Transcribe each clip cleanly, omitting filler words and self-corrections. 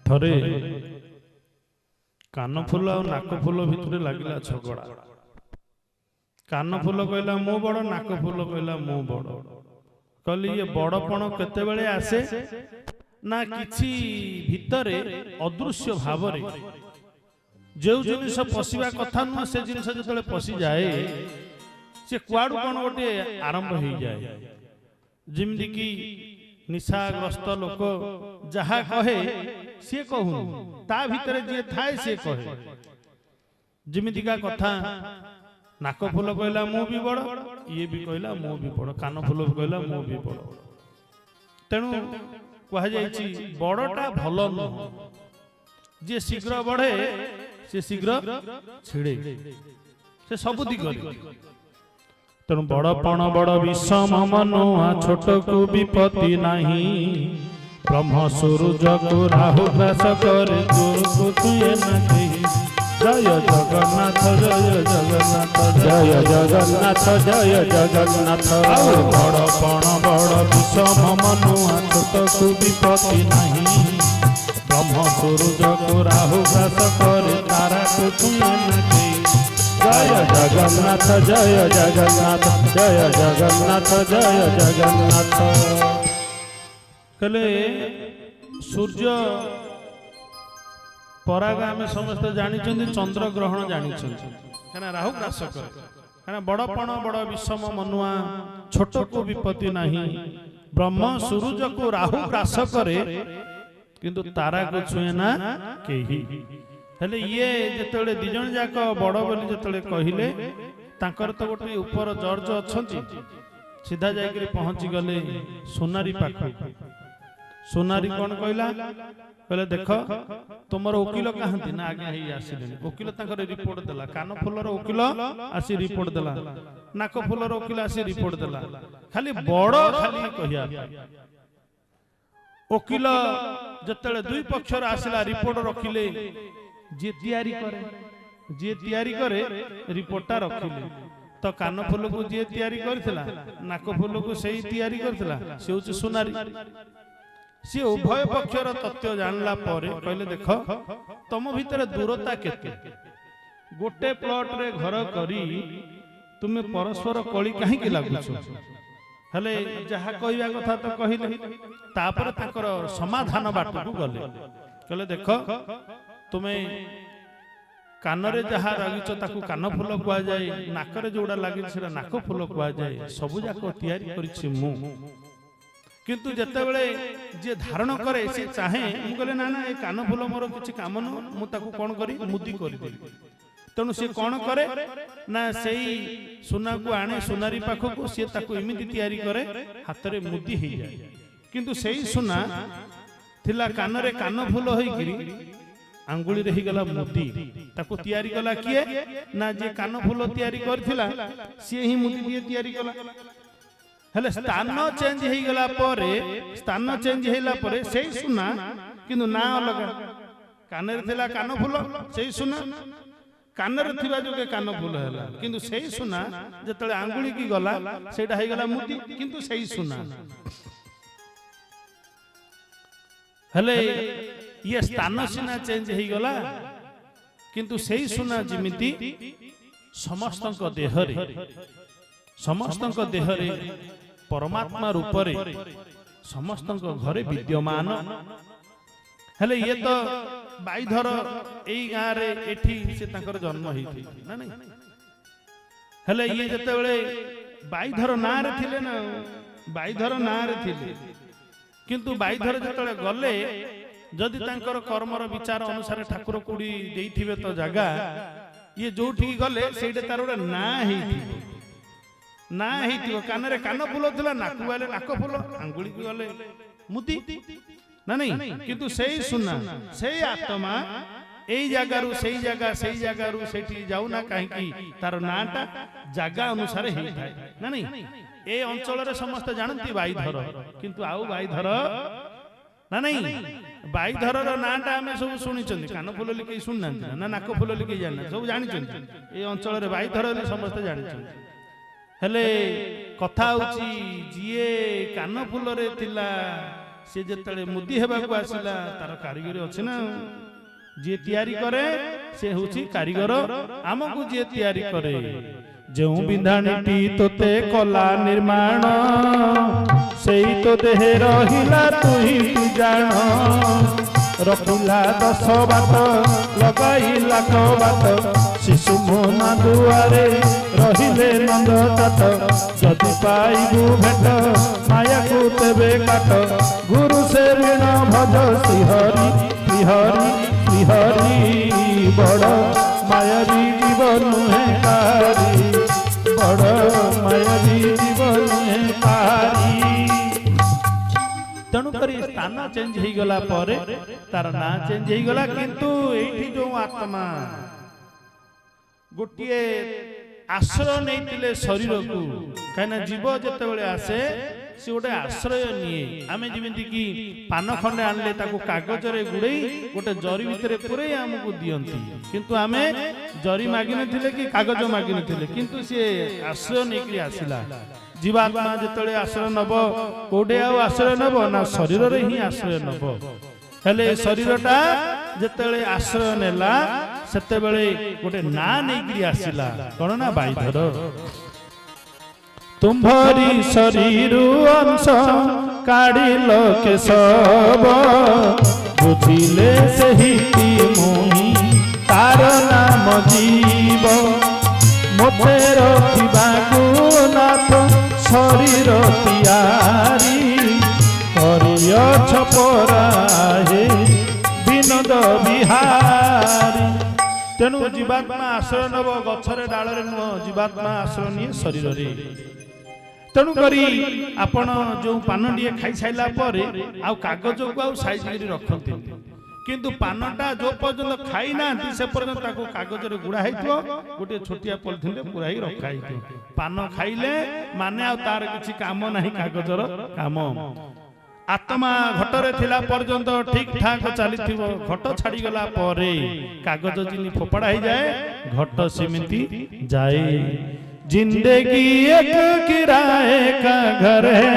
थरे कान फूल और नाक फूल भितर लगला झगड़ा। कान फूल कहला मु बड़, नाक फूल कहला मु बड़। कहली ये बड़पण केतेबेले आसे ना किछि भितरे अदृश्य भावरे जो जिनिस पशिबा कथा न से जिनिस जतले पशि जाए से कुआडू कोन गोटे आरंभ हो जाए। जिमदी की निशाग्रस्त लोक जहा कहे से कहू ता भितरे जे थाए से कहे। जिमिदी का कथा नाक फूल कहला मु भी बड़, ये भी कहला मु भी बड़, कान फूल कहला मु भी बड़। तेणु कह जाइछि बड़टा भल नुह, जे शीघ्र बढ़े से शीघ्र छिड़े, से सब दिगरे। तेणु बड़पण बड़ विषम मनुआ, छोट को विपत्ति नहीं। ब्रह्म सूरज को राहु ग्रास करे, दूर को छुए न केहि। जय जगन्नाथ जय जगन्नाथ जय जगन्नाथ जय जगन्नाथ। बड़पण बड़ विषम मनुआ, छोट को विपत्ति नहीं। ब्रह्म सूरज को राहु ग्रास करे, तारा को छुए न केहि। जय जगन्नाथ जय जगन्नाथ जय जगन्नाथ जय जगन्नाथ। कहले सूर्य पराग आम समस्त जानी चंद्र ग्रहण जानी कहना राहु ग्रास करे। बड़पण बड़ विषम मनुआ, छोट को विपत्ति नहीं। ब्रह्म सूरज को राहु ग्रास करे, किंतु तारा को छुए ना केही। हेले ये जेतेबेले दी जण जाक बड़ बोली जेतेबेले कहिले, तांकर तो गोटे ऊपर जर्ज अछंती, सीधा जाइकरी पहुंची गले सोनारी पाखु। सोनारी कौन कहला, कहले देख तुमर वकील कहांती ना आगे ही आसिले। वकील तांकर रिपोर्ट देला, कान फूलर वकील आसी रिपोर्ट देला, नाक फूलर वकील आसी रिपोर्ट देला। खाली बड़ खाली कहिया वकील जेतेबेले दुई पक्षर आसिला रिपोर्ट रखिले, जे तैयारी करे रिपोर्टा रखिले। तो कान फूल को जे तैयारी करथिला, नाक फूल को सही तैयारी करथिला, से होची सोनारी। सी उभय पक्षर तथ्य जानला परे कहले देख तम भितर दूरता केते। गोटे प्लॉट रे घर करी तुमे परस्पर कली काहे कि लागुछ। हेले जहा कहिबा कथा तो कहिले, तापर ताकर समाधान बाट को गले। कहले देख तुमे कानरे जहा लागिछ ताकू कान फूल कुआ जाए, नाकरे जोड़ा लागिछ सेटा नाक फूल कुआ जाए। सबु जाको तैयारी करिछि मु, किंतु जेतेबेले जे धारण करे से चाहे मु कहले ना ना ए कान फूल मोर किछि काम न, मु ताकू कोन करी मुदी करि देली। तेणु से कोन करे ना सेई सोना को आने सोनारी पाखो को, से ताकू एमिति तैयारी करे हाथ रे मुदी हे जाए। किंतु सेई सोना थिला कानरे कान फूल होई गिरी आंगुली रही गला मुदी। ताकू तैयारी कला किए ना जे कान फूल तैयारी करथिला, से ही मुदी दिए तैयारी कला। हेले स्थान चेंज हे गला परे, स्थान चेंज हेला परे सेही सुना, किंतु ना अलग। कानरे थिला कान फूल सेही सुना, कानरे थिबा जोगे कान फूल हैला, किंतु सेही सुना जेतले आंगुली की गला सेटा हे गला मुदी, किंतु सेही सुना। हेले ये स्थान सिना चेंज हे गला, किंतु सेही सुना जिमिति समस्तक देहरे, समस्तक देहरे परमात्मा रूपरे समस्तक घरे विद्यमान। हेले ये तो बाईधर एई गाँ रे एठी से तांकर जन्म हेथि ना नहीं। हेले ये जेतेबेले बाईधर ना रे थिले ना, बाईधर ना रे थिले, किंतु बाईधर जेतेबेले गले जदि तांकर कर्मर विचार अनुसार ठाकुर कुड़ी देइथिबे तो जगह, ये जोठी गले सेटे तार गोटे ना हेथि ना हेथिबो। कानरे कान फूल थिला, नाकु गले नाक फूल, आंगुली की गले मुदी ना नहीं। किंतु सेही सुना सेही आत्मा एई जगारु सेही जगारु सेठी जाऊ ना काहेकि तार नाटा जगह अनुसार हे थाए ना नहीं। ए अंचल रे समस्त जानती बाईधर, किंतु आउ बाईधर ना नहीं। बाईधर रो नाटा हमें सब सुनी चंदी, कान फूल लिखि सुनना ना नाक फूल लिखि जाना सब जानि चंदी। ए अंचल रे बाईधर ले समस्त जानि चंदी। हेले कथा होची जिए कान फूल रे थिला से जेतले मुदी हेबाकू आसिला तार कारीगरी अछि ना जे तैयारी करे से होची कारीगर आमकू जे तैयारी करे जो बिंधाणीटी तोते कला निर्माण सेई तो देहे रहिला तुही जान रखिला 10 बात लगाइला को बात शिशु मोना दुआरे रहिले नंद तात जदि पाइबू भेट माया को तेबे काट गुरु से ऋण भज श्रीहरि श्रीहरि श्रीहरि बड़ मायावी जीवन है कारी बड़ मायावी जीवन है कारी तेणुक स्थान चेंज हो गला पर तार ना चेंज हो गला किंतु एठी जो आत्मा गोटे आश्रय नहीं शरीर को कहीं जीव जिते आसे सी गोटे आश्रय निए आम जमी कि पान खंडे आनले कागज रे गुड़े गोटे जरी भितर पूरे आमको दियंती किंतु आमे जरी मागिन कि कागज मागिन किंतु सी आश्रय नहीं आसला जीवात्मा जिते आश्रय नब कोडे आश्रय नब ना शरीर रे ही आश्रय नब हेले शरीरटा जिते आश्रय नेला सेते बेले गोटे ना नहीं आसला कौन ना बाईधर तुम्हारी शरीर अंश काढ़िल के सब बुझिले सही मुही तार नाम जीव मोते रखिबाकू नाथ शरीर तियारी करियछ पराहे विनोद बिहारी तेणु जीवात्मा आश्रय नब गछरे डालरे नुह जीवात्मा आश्रय निये शरीर रे तेणु करी आपण जो पानटिए खाई साइला परे आ कागज को आ साइज करी रखते किंतु पानटा जो पर्यंत खाई ना से पर्यंत ताको कागज रे गुड़ा हेतो गोटे छोटिया पॉलिथिन रे पुराई रखा हेतो पान खाइले माने आ तार किछि काम नाही कागजर काम आत्मा घटरे थिला पर्यंत ठीक ठाक चलीथिबो घट छाड़ी गला परे कागज जिनी फोपड़ा ही जाए घट सिमिति जाए जिंदगी एक किराए का घर है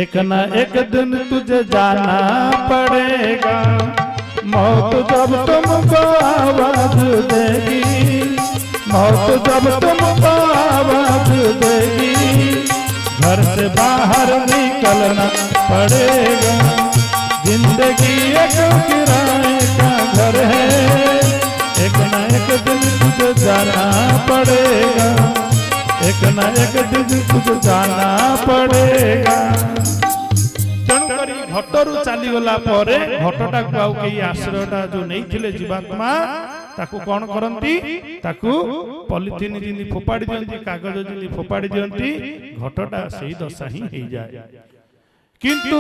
एक ना एक दिन तुझे जाना पड़ेगा मौत जब तुमको आवाज देगी मौत जब तुमको आवाज देगी घर से बाहर निकलना पड़ेगा जिंदगी एक किराए का घर है एक ना एक दिन तुझे जाना पड़ेगा एक ना एक दिन तुझे जाना पड़ेगा तेणुकरी घटरू चलीगला घटटा को आउ कई आश्रयटा जो नहीं थिले जीवात्मा ताकू कौन करती ताकू पॉलिथिन जिंदी फोपाड़ी दियंती कागज जिंदी फोपाड़ी दियंती घटटा सही दशा ही हो जाए किंतु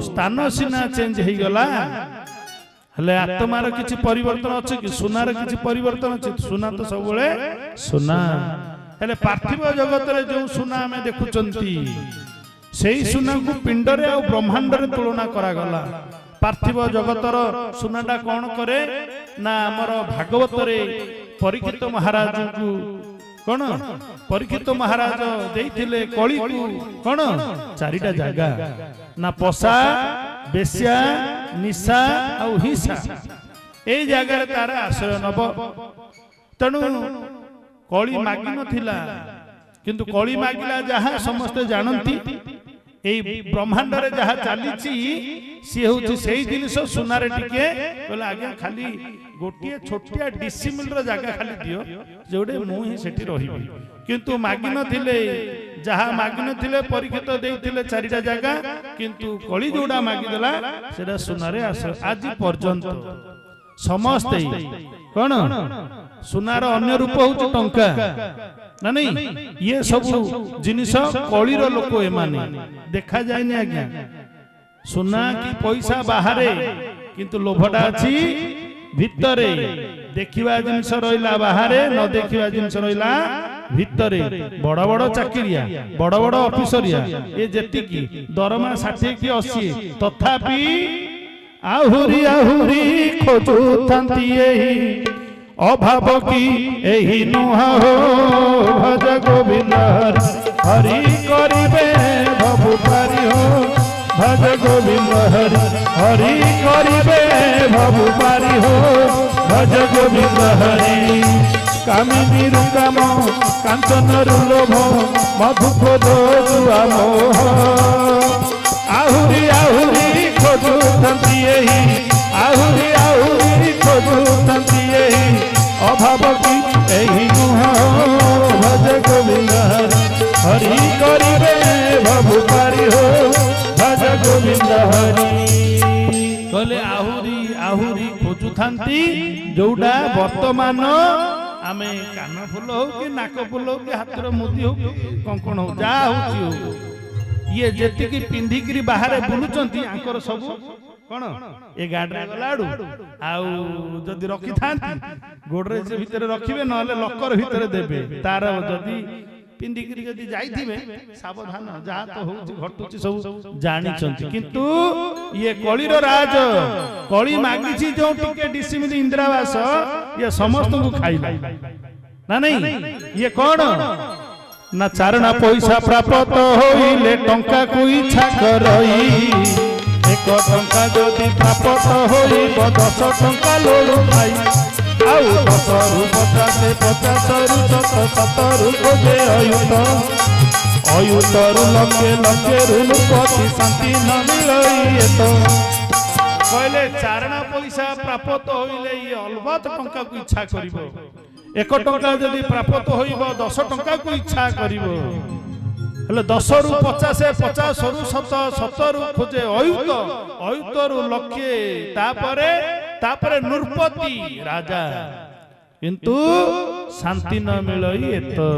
स्थान सीना चेंज हो गला हेले आत्मार किछि परिवर्तन अछि कि सुनार किछि परिवर्तन अछि सुना तो सब बेले सुना हेले पार्थिव जगत रे जो सुना हमें देखुचंती सेही सुना को पिंड रे आ ब्रह्मांड रे तुलना करा गला पार्थिव जगतर सुनाटा कौन करे ना हमर भागवत रे परीक्षित महाराज को कौन परीक्षित महाराज देइथिले कली को कौन चारिटा जागा ना पसा बेस्या निशा और हिंसा ए जगह तार आश्रय नब तेणु कली मागी नथिला किंतु कली मागिला जहाँ समस्ते जानती ए ब्रह्मांड रे जहाँ चलीची सी होची सेही जिनिस सुनारे टिके बोले आज्ञा खाली गोटिए छोटिया डिसिमिल रो जगह खाली दियो जोडे मु ही सेठी रहिबी किंतु मागी नथिले जहाँ मागी नथिले परीक्षित देइथिले चारिटा जगह किंतु कली जोडा मागी देला सेटा सुनारे आस आज पर्यंत समस्त कौन सुनार अन्य रूप होची टंका ना नहीं ये सब जिनिस कलीर लोक एमाने देखा जाए नहीं आज्ञा सुना की पैसा बाहरे किंतु लोभटा अछि भितरे देखिबा जिनिस रहिला बाहरे न देखिबा जिनिस रहिला भितरे बड़ बड़ चाकरिया बड़ बड़ ऑफिसरिया ये जेति की दरमा 60 की 80 तथापि आहुरी आहुरी खोजु थांती एही अभाव की एही नुहा हो भज गोविंद हरि करिबे भव पारी हो भज गोविंद हरि हरि करिबे भवु पारी हो भज गोविंद हरि कामिनी रुकाम कांचन रुलोभ मधुखोद जुआ मोह आहुरी आहुरी खोजुथंती एही आहुरी आहुरी खोजुथंती एही अभाव की एही नुह भज गोविंद हरि करिबे भवु पारी हो भज गोविंद हरि कहले आहुरी आहुरी खोजुथांती जोड़ा वर्तमान आमे कान फुल हो कि नाक फुल हो कि हाथर मोती हो कंकण हो जा हो ये जेति की पिंधी करी बाहर बुलुचंती आंकर सब कोन ए गाडरे गलाडू आउ जदी रखि थांती गोडरे से भीतर रखिबे नले लकर भीतर देबे तार जदी पिंधी करी जदी जाईथिबे सावधान जा तो होउची घटुची सब जानि चंती किंतु ये कलिर राज कली मागिची जो टिके डिसिमिल इंद्रावास ये समस्त को खाइला ना नहीं ये कौन ना चारणा पैसा प्राप्त होइले टंका को इच्छा करई एक टंका जदि प्राप्त होइब 10 टंका लोलु खाई आउ 10 रु 50 50 रु 100 रु खोजे अयुत रु लक्षे लक्षे रु पति शांति न मिलई तो कहले चारणा पैसा प्राप्त होइले ये अलबत टंका को इच्छा करिवो एक टंका जदि प्राप्त होइब 10 टंका को इच्छा करिवो हेले 10 रु 50 50 रु 100 रु खोजे अयुत रु लक्षे तापरे नृपति राजा किंतु शांति न मिलई तो